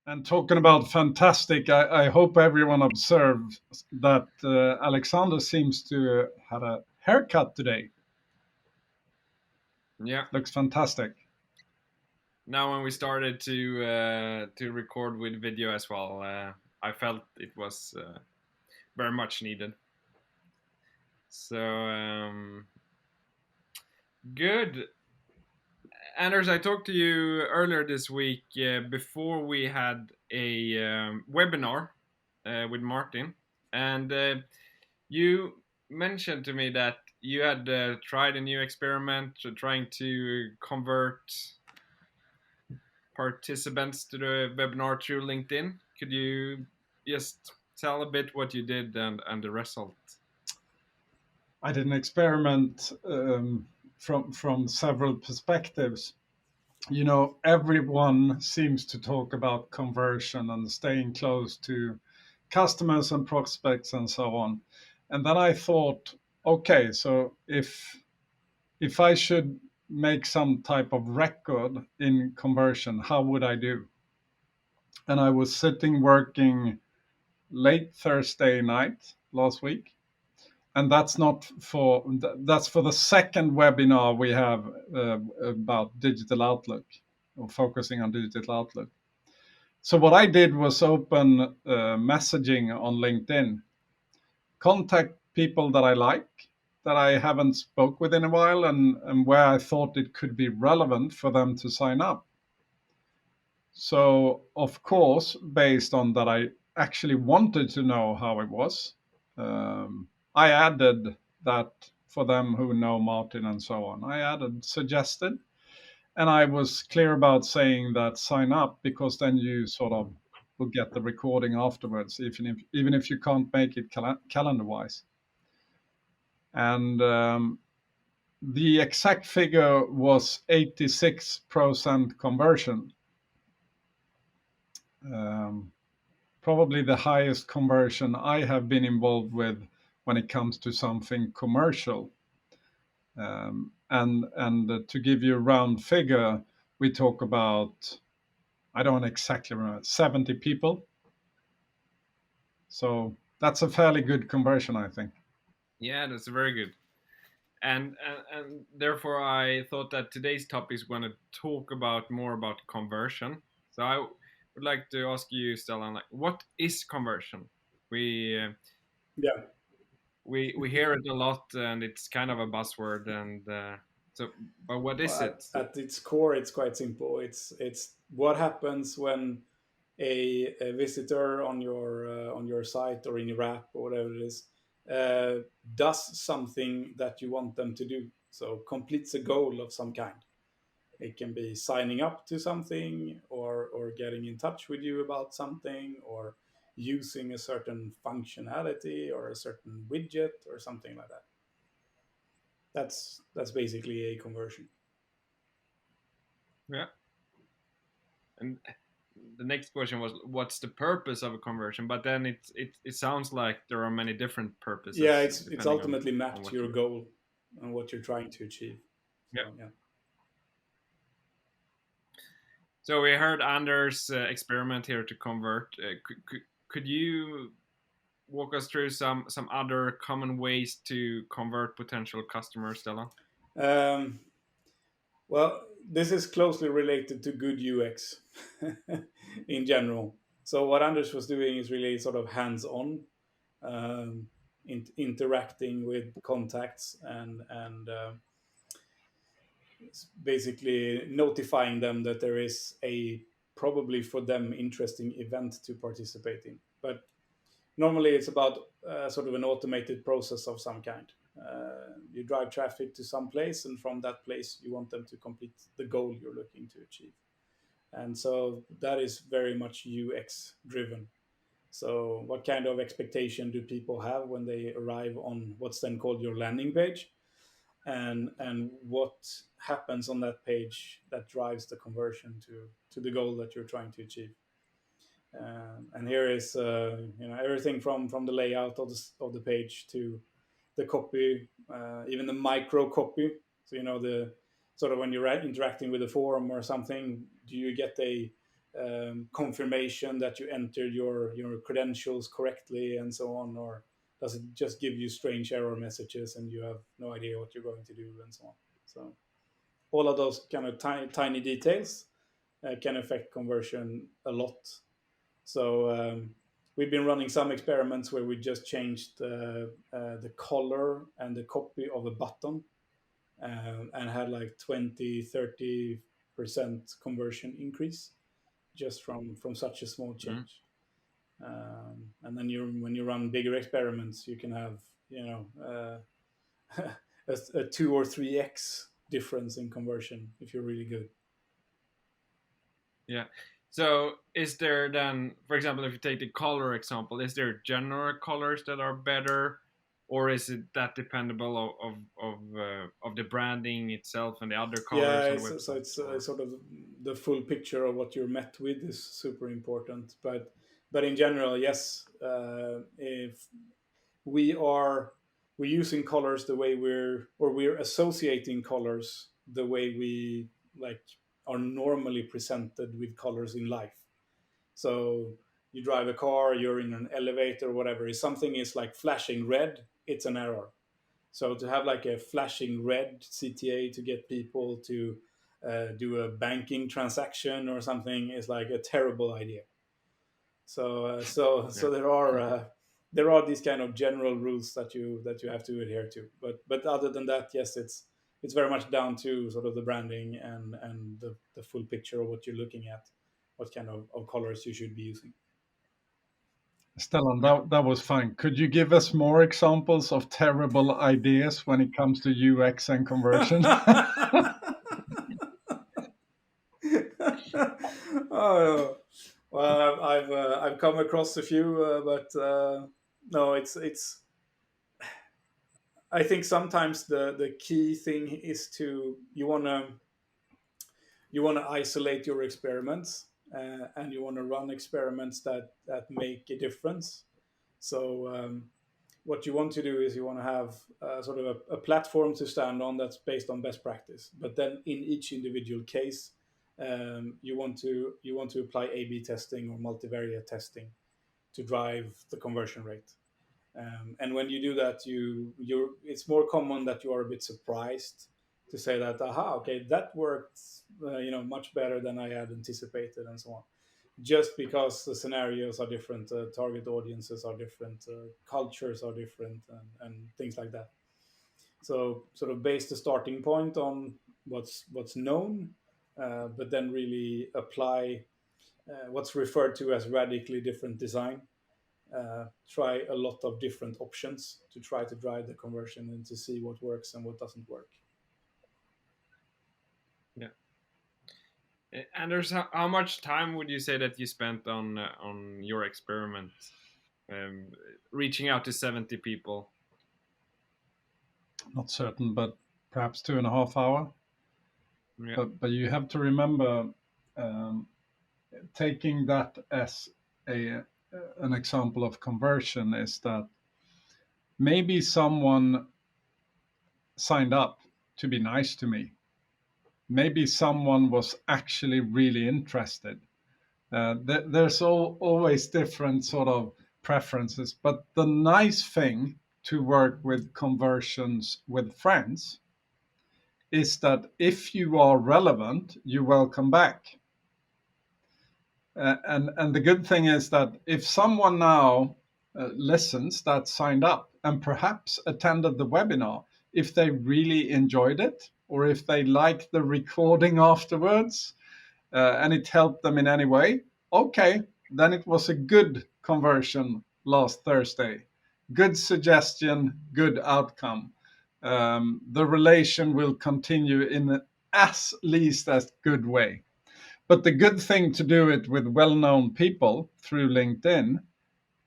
And talking about fantastic, I hope everyone observed that Alexander seems to have a haircut today. Yeah. Looks fantastic. Now when we started to record with video as well, I felt it was very much needed. So good. Anders, I talked to you earlier this week before we had a webinar with Martin, and you mentioned to me that you had tried a new experiment trying to convert participants to the webinar through LinkedIn. Could you just tell a bit what you did and the result? I did an experiment from several perspectives. You know, everyone seems to talk about conversion and staying close to customers and prospects and so on. And then I thought, okay, so if I should make some type of record in conversion, how would I do? And I was sitting working late Thursday night last week, and that's for the second webinar we have about digital outlook, or focusing on digital outlook. So what I did was open messaging on LinkedIn, contact people that I like, that I haven't spoke with in a while, and where I thought it could be relevant for them to sign up. So of course, based on that, I actually wanted to know how it was. I added that for them who know Martin and so on. I added suggested, and I was clear about saying that sign up, because then you sort of will get the recording afterwards, even if you can't make it calendar wise. And the exact figure was 86% conversion. Um, Probably the highest conversion I have been involved with when it comes to something commercial. And to give you a round figure, we talk about, I don't exactly remember, 70 people. So that's a fairly good conversion, I think. Yeah, that's very good. And therefore I thought that today's topic is going to talk about more about conversion. So I would like to ask you, Stellan, like, what is conversion? We uh, Yeah. we hear it a lot, and it's kind of a buzzword. And so, but what is Well, it? at its core, it's quite simple. It's what happens when a visitor on your site or in your app or whatever it is uh, does something that you want them to do. So completes a goal of some kind. It can be signing up to something, or getting in touch with you about something, or using a certain functionality or a certain widget or something like that. That's basically a conversion. Yeah. And the next question was, what's the purpose of a conversion? But then it sounds like there are many different Yeah, purposes it's depending ultimately on mapped to what your you. goal and what you're trying to achieve. Yeah. So yeah. So we heard Anders experiment here to convert. Could you walk us through some other common ways to convert potential customers, Stella? Um, well, this is closely related to good UX in general. So what Anders was doing is really sort of hands-on, interacting with contacts, and basically notifying them that there is a probably for them interesting event to participate in. But normally it's about sort of an automated process of some kind. You drive traffic to some place, and from that place, you want them to complete the goal you're looking to achieve. And so that is very much UX driven. So, what kind of expectation do people have when they arrive on what's then called your landing page? And what happens on that page that drives the conversion to the goal that you're trying to achieve? And here is everything from the layout of the page to the copy, even the micro copy. So the sort of when you're interacting with a forum or something, do you get confirmation that you entered your credentials correctly and so on, or does it just give you strange error messages and you have no idea what you're going to do and so on? So all of those kind of tiny details can affect conversion a lot. So we've been running some experiments where we just changed the color and the copy of a button, and had like 20-30% conversion increase just from such a small change. And then when you run bigger experiments, you can have a 2 or 3x difference in conversion if you're really good. Yeah. So is there then, for example, if you take the color example, is there general colors that are better, or is it that dependable of the branding itself and the other colors on the website? So it's sort of the full picture of what you're met with is super important. But in general, yes, if we're using colors the way we're associating colors the way we like are normally presented with colors in life. So you drive a car, you're in an elevator, whatever. If something is like flashing red, it's an error. So to have like a flashing red CTA to get people to do a banking transaction or something is like a terrible idea. So there are these kind of general rules that you have to adhere to. But other than that, yes, it's very much down to sort of the branding and the full picture of what you're looking at, what kind of colors you should be using. Stellan, that was fine. Could you give us more examples of terrible ideas when it comes to UX and conversion? Oh, well, I've come across a few, but no, it's. I think sometimes the key thing is you wanna isolate your experiments, and you want to run experiments that make a difference. So what you want to do is you want to have sort of a platform to stand on that's based on best practice. But then in each individual case, you want to apply A/B testing or multivariate testing to drive the conversion rate. And when you do that, it's more common that you are a bit surprised to say that, aha, okay, that worked, much better than I had anticipated, and so on. Just because the scenarios are different, target audiences are different, cultures are different, and things like that. So sort of base the starting point on what's known, but then really apply what's referred to as radically different design. Try a lot of different options to try to drive the conversion and to see what works and what doesn't work. Yeah. Anders, how much time would you say that you spent on your experiment, reaching out to 70 people? Not certain, but perhaps 2.5 hours. Yeah. But you have to remember, taking that as an example of conversion is that maybe someone signed up to be nice to me. Maybe someone was actually really interested. There's always different sort of preferences, but the nice thing to work with conversions with friends is that if you are relevant, you're welcome back. And the good thing is that if someone now listens that signed up and perhaps attended the webinar, if they really enjoyed it, or if they liked the recording afterwards, and it helped them in any way, okay, then it was a good conversion last Thursday. Good suggestion, good outcome. The relation will continue in as least as good way. But the good thing to do it with well-known people through LinkedIn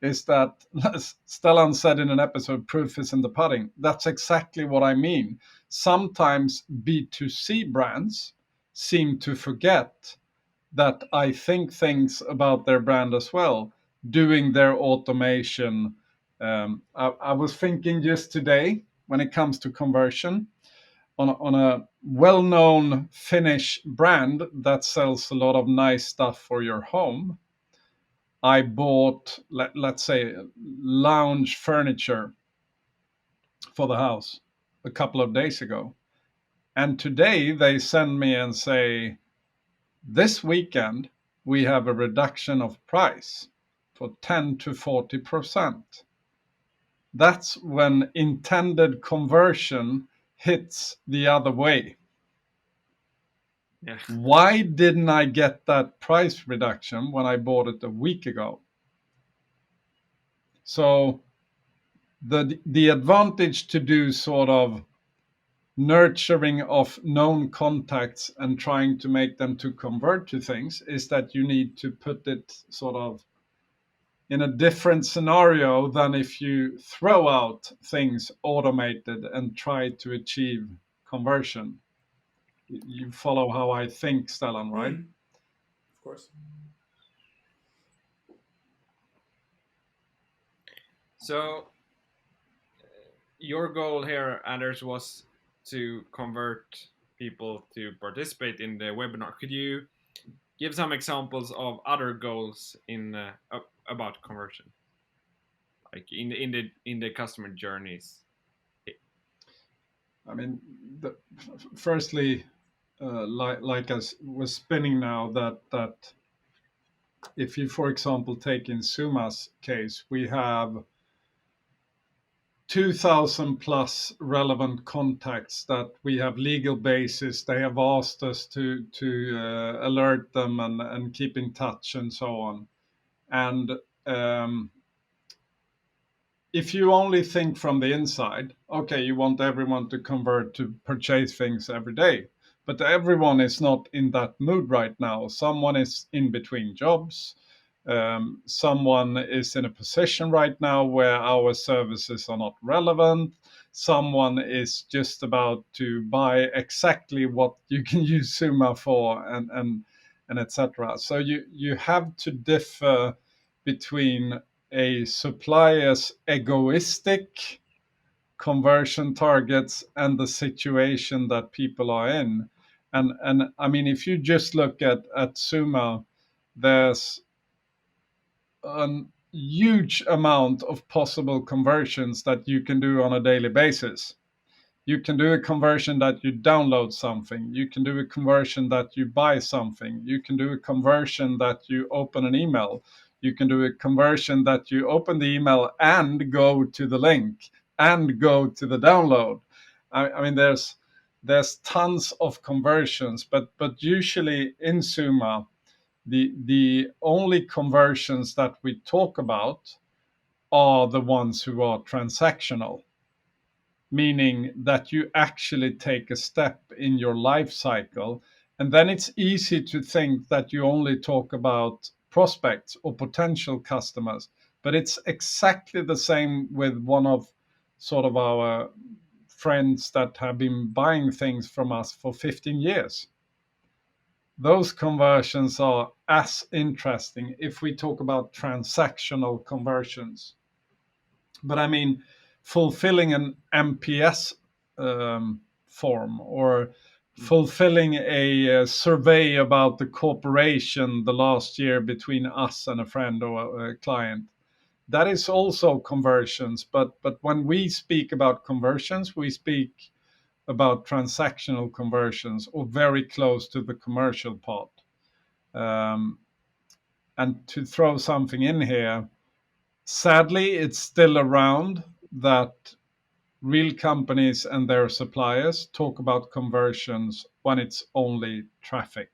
is that, as Stellan said in an episode, proof is in the pudding. That's exactly what I mean. Sometimes B2C brands seem to forget that I think things about their brand as well, doing their automation. I was thinking just today, when it comes to conversion, on a well-known Finnish brand that sells a lot of nice stuff for your home. I bought, let's say, lounge furniture for the house a couple of days ago. And today they send me and say, this weekend we have a reduction of price for 10 to 40%. That's when intended conversion hits the other way. Yeah. Why didn't I get that price reduction when I bought it a week ago? So the advantage to do sort of nurturing of known contacts and trying to make them to convert to things is that you need to put it sort of in a different scenario than if you throw out things automated and try to achieve conversion. You follow how I think, Stellan, right? Of course. So your goal here, Anders, was to convert people to participate in the webinar. Could you give some examples of other goals in about conversion, like in the customer journeys? I mean, firstly, like I was spinning now, that if you, for example, take in Suma's case, we have 2,000 plus relevant contacts that we have legal basis. They have asked us to alert them and keep in touch and so on. And if you only think from the inside, okay, you want everyone to convert to purchase things every day, but everyone is not in that mood right now. Someone is in between jobs. Someone is in a position right now where our services are not relevant. Someone is just about to buy exactly what you can use Suma for, and etc. So you have to differ between a supplier's egoistic conversion targets and the situation that people are in. And I mean, if you just look at Suma, there's a huge amount of possible conversions that you can do on a daily basis. You can do a conversion that you download something. You can do a conversion that you buy something. You can do a conversion that you open an email. You can do a conversion that you open the email and go to the link and go to the download. I mean, there's tons of conversions, but usually in Suma, the only conversions that we talk about are the ones who are transactional, meaning that you actually take a step in your life cycle. And then it's easy to think that you only talk about prospects or potential customers, but it's exactly the same with one of sort of our friends that have been buying things from us for 15 years. Those conversions are as interesting if we talk about transactional conversions. But I mean, fulfilling an MPS form or fulfilling a survey about the cooperation the last year between us and a friend or a client. That is also conversions, but when we speak about conversions, we speak about transactional conversions or very close to the commercial part. Um, and to throw something in here, sadly, it's still around that real companies and their suppliers talk about conversions when it's only traffic,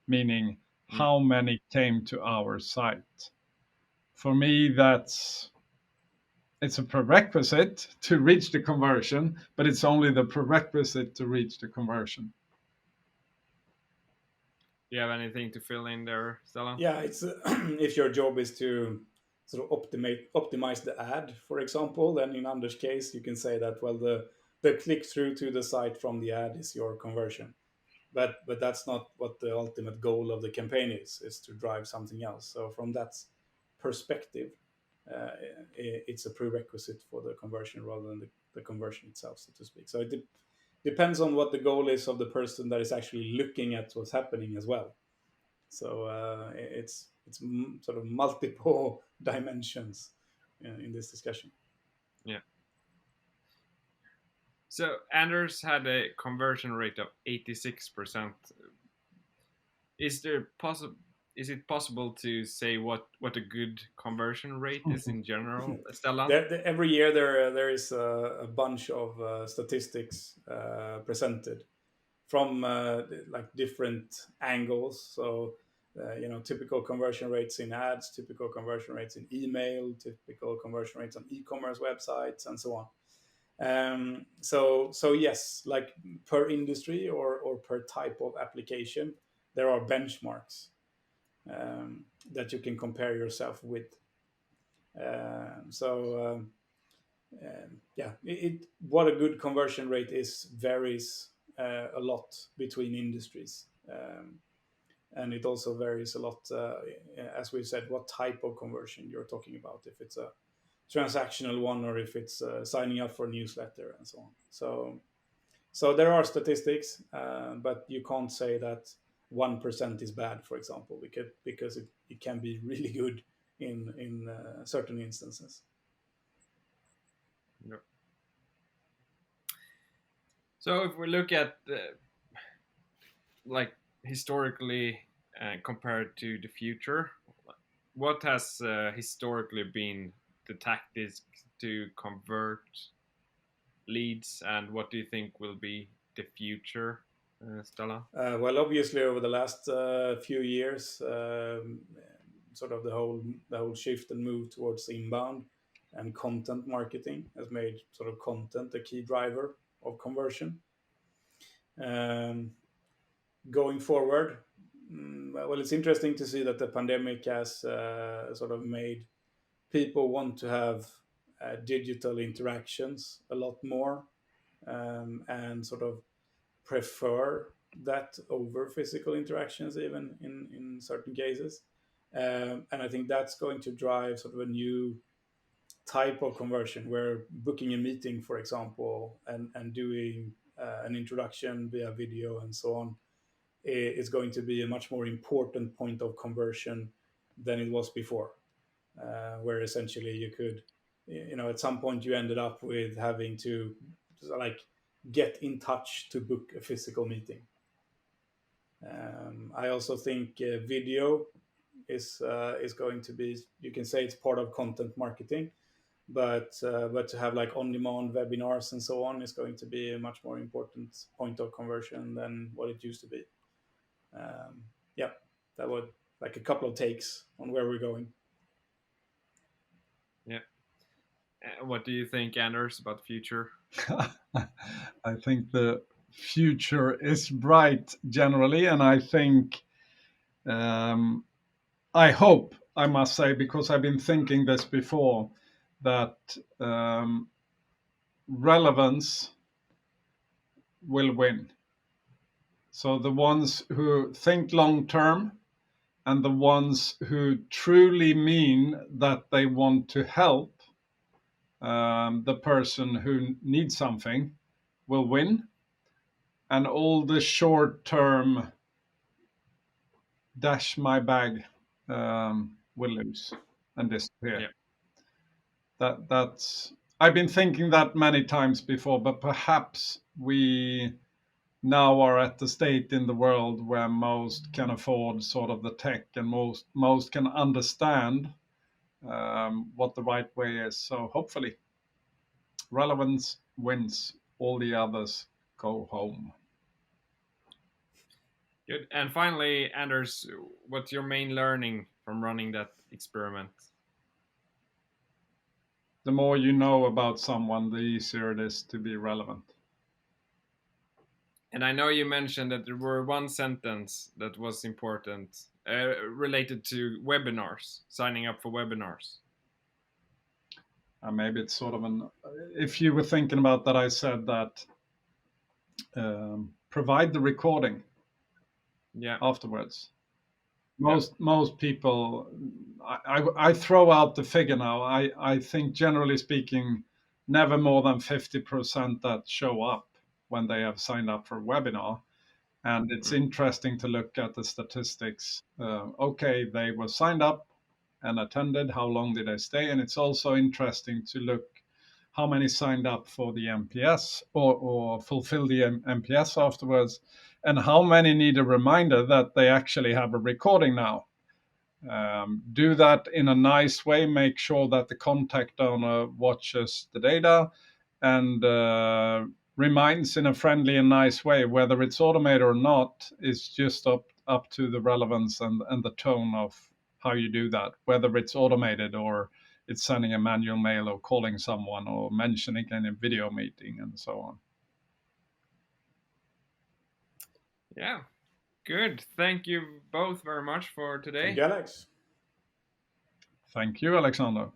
meaning how many came to our site. For me, it's a prerequisite to reach the conversion, but it's only the prerequisite to reach the conversion. Do you have anything to fill in there, Stellan? Yeah, it's if your job is to sort of optimize the ad, for example, then in Anders' case, you can say that well the click through to the site from the ad is your conversion, but that's not what the ultimate goal of the campaign is to drive something else. So from that perspective, it's a prerequisite for the conversion rather than the conversion itself, so to speak. So depends on what the goal is of the person that is actually looking at what's happening as well. So it's sort of multiple dimensions in this discussion. Yeah. So Anders had a conversion rate of 86%. Is there possible? Is it possible to say what a good conversion rate is in general, Stellan? Every year there is a bunch of statistics presented from like different angles. So typical conversion rates in ads, typical conversion rates in email, typical conversion rates on e-commerce websites, and so on. So yes, like per industry or per type of application, there are benchmarks that you can compare yourself with. Yeah, what a good conversion rate is varies a lot between industries, and it also varies a lot, as we said, what type of conversion you're talking about. If it's a transactional one or if it's signing up for a newsletter and so on. So there are statistics, but you can't say that 1% is bad, for example, because it can be really good in certain instances. No. So if we look at like historically compared to the future, what has historically been the tactics to convert leads, and what do you think will be the future, Stella? Well, obviously, over the last few years, sort of the whole shift and move towards inbound and content marketing has made sort of content a key driver of conversion. Going forward, well, it's interesting to see that the pandemic has sort of made people want to have digital interactions a lot more, and sort of prefer that over physical interactions, even in certain cases. And I think that's going to drive sort of a new type of conversion where booking a meeting, for example, and doing an introduction via video and so on is going to be a much more important point of conversion than it was before, where essentially you could, at some point you ended up with having to like get in touch to book a physical meeting. I also think video is going to be, you can say it's part of content marketing, but to have like on-demand webinars and so on is going to be a much more important point of conversion than what it used to be. Yeah, that would like a couple of takes on where we're going. Yeah. What do you think, Anders, about the future? I think the future is bright generally, and I think, I hope, I must say, because I've been thinking this before, that relevance will win. So the ones who think long term and the ones who truly mean that they want to help the person who needs something will win, and all the short term dash my bag will lose and disappear. Yeah. That's I've been thinking that many times before, but perhaps we now are at the state in the world where most can afford sort of the tech, and most can understand what the right way is. So hopefully relevance wins, all the others go home. Good. And finally, Anders, what's your main learning from running that experiment? The more you know about someone, the easier it is to be relevant. And I know you mentioned that there were one sentence that was important related to webinars, signing up for webinars. Maybe it's sort of if you were thinking about that, I said that provide the recording afterwards. Most people, I throw out the figure now. I think generally speaking, never more than 50% that show up when they have signed up for a webinar. And it's interesting to look at the statistics. Okay, they were signed up and attended. How long did they stay? And it's also interesting to look how many signed up for the MPS or fulfill the MPS afterwards, and how many need a reminder that they actually have a recording now. Do that in a nice way. Make sure that the contact owner watches the data and reminds in a friendly and nice way. Whether it's automated or not is just up to the relevance and the tone of how you do that. Whether it's automated or it's sending a manual mail or calling someone or mentioning in a video meeting and so on. Yeah, good. Thank you both very much for today. Thank you, Alex. Thank you, Alexander.